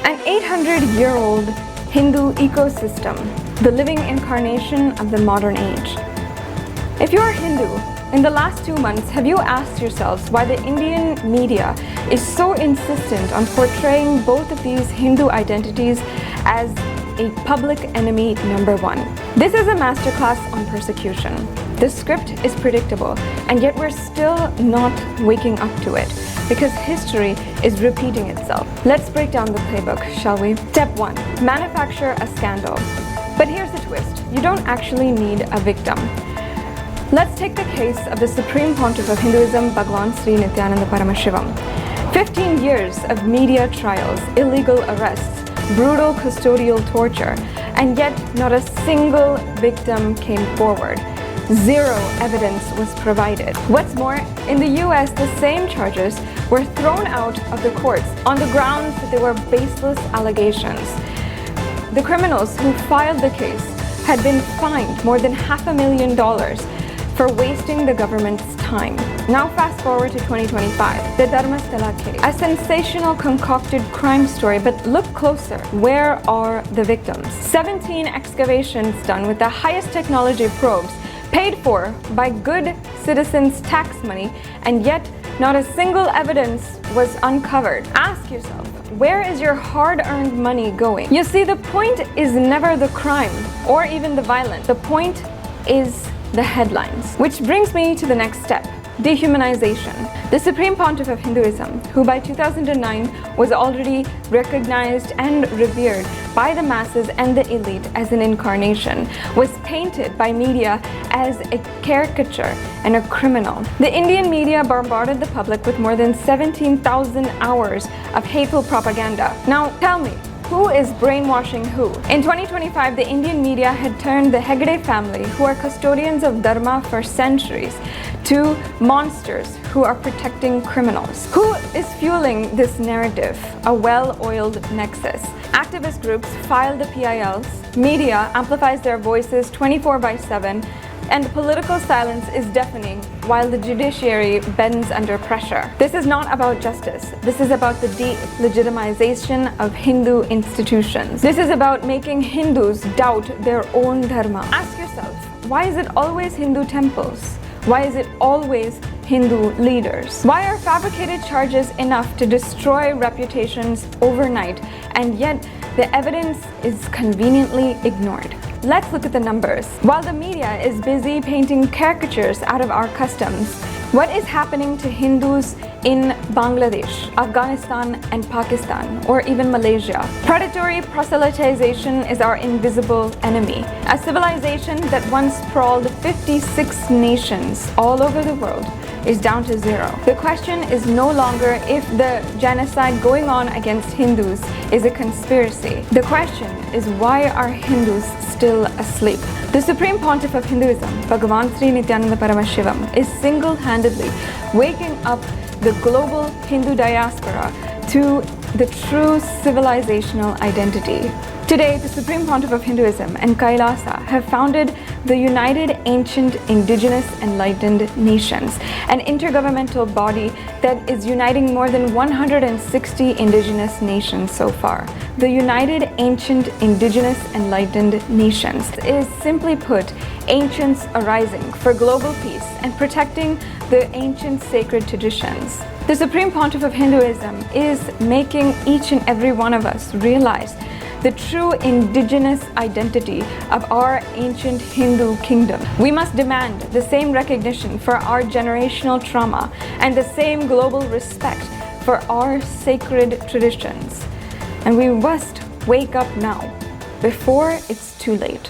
An 800-year-old Hindu ecosystem, the living incarnation of the modern age. If you are Hindu, in the last 2 months, have you asked yourselves why the Indian media is so insistent on portraying both of these Hindu identities as a public enemy number one? This is a masterclass on persecution. The script is predictable, and yet we're still not waking up to it because history is repeating itself. Let's break down the playbook, shall we? Step 1. Manufacture a scandal. But here's the twist. You don't actually need a victim. Let's take the case of the Supreme Pontiff of Hinduism, Bhagwan Sri Nityananda Paramashivam. 15 years of media trials, illegal arrests, brutal custodial torture, and yet not a single victim came forward. Zero evidence was provided. What's more, in the US, the same charges were thrown out of the courts on the grounds that they were baseless allegations. The criminals who filed the case had been fined more than $500,000 for wasting the government's time. Now fast forward to 2025, the Dharmasthala case. A sensational concocted crime story, but look closer. Where are the victims? 17 excavations done with the highest technology probes, paid for by good citizens' tax money, and yet not a single evidence was uncovered. Ask yourself, where is your hard-earned money going? You see, the point is never the crime or even the violence. The point is the headlines. Which brings me to the next step, dehumanization. The Supreme Pontiff of Hinduism, who by 2009 was already recognized and revered by the masses and the elite as an incarnation, was painted by media as a caricature and a criminal. The Indian media bombarded the public with more than 17,000 hours of hateful propaganda. Now tell me, who is brainwashing who? In 2025, the Indian media had turned the Hegde family, who are custodians of Dharma for centuries, to monsters who are protecting criminals. Who is fueling this narrative? A well-oiled nexus. Activist groups file the PILs, media amplifies their voices 24/7, and political silence is deafening while the judiciary bends under pressure. This is not about justice. This is about the delegitimization of Hindu institutions. This is about making Hindus doubt their own dharma. Ask yourself, why is it always Hindu temples? Why is it always Hindu leaders? Why are fabricated charges enough to destroy reputations overnight, and yet the evidence is conveniently ignored? Let's look at the numbers. While the media is busy painting caricatures out of our customs, what is happening to Hindus in Bangladesh, Afghanistan, and Pakistan, or even Malaysia? Predatory proselytization is our invisible enemy. A civilization that once sprawled 56 nations all over the world is down to zero. The question is no longer if the genocide going on against Hindus is a conspiracy. The question is, why are Hindus still asleep? The Supreme Pontiff of Hinduism, Bhagwan Sri Nityananda Paramashivam, is single-handedly waking up the global Hindu diaspora to the true civilizational identity. Today, the Supreme Pontiff of Hinduism and Kailasa have founded the United Ancient Indigenous Enlightened Nations, an intergovernmental body that is uniting more than 160 indigenous nations so far. The United Ancient Indigenous Enlightened Nations is, simply put, ancients arising for global peace and protecting the ancient sacred traditions. The Supreme Pontiff of Hinduism is making each and every one of us realize the true indigenous identity of our ancient Hindu kingdom. We must demand the same recognition for our generational trauma and the same global respect for our sacred traditions. And we must wake up now, before it's too late.